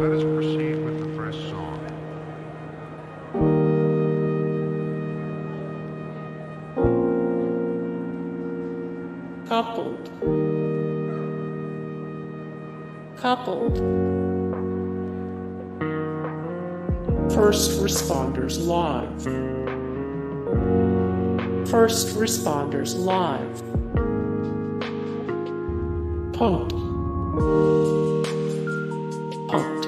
Let us proceed with the first song. Coupled. Coupled. First Responders Live. First Responders Live. Punked. Punked.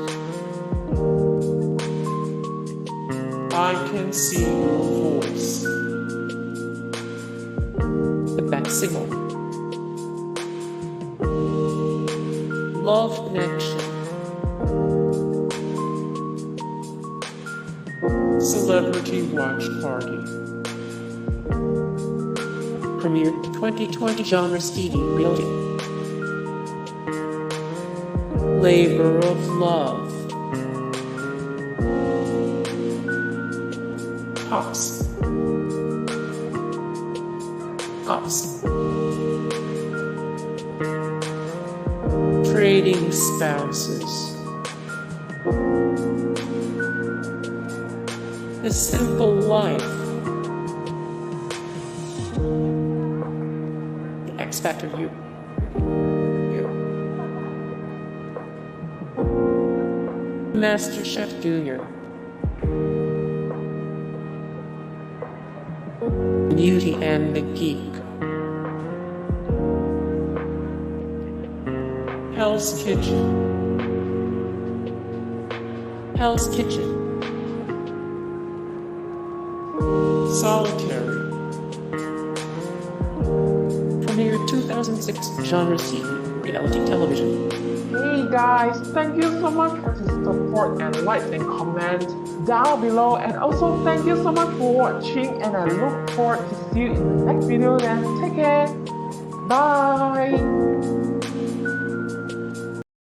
I can see your voice. The back signal. Love connection. Celebrity watch party. Premiered 2020 genre CD reality. Labor of love. Pops. Pops. Trading spouses. A simple life. The X Factor you. MasterChef Junior. Beauty and the Geek. Hell's Kitchen. Hell's Kitchen. Solitary. Premiered 2006 genre CD reality television. Hey guys, thank you so much for the support and likes and comments down below, and also thank you so much for watching, and I look forward to see you in the next video. Then take care. Bye.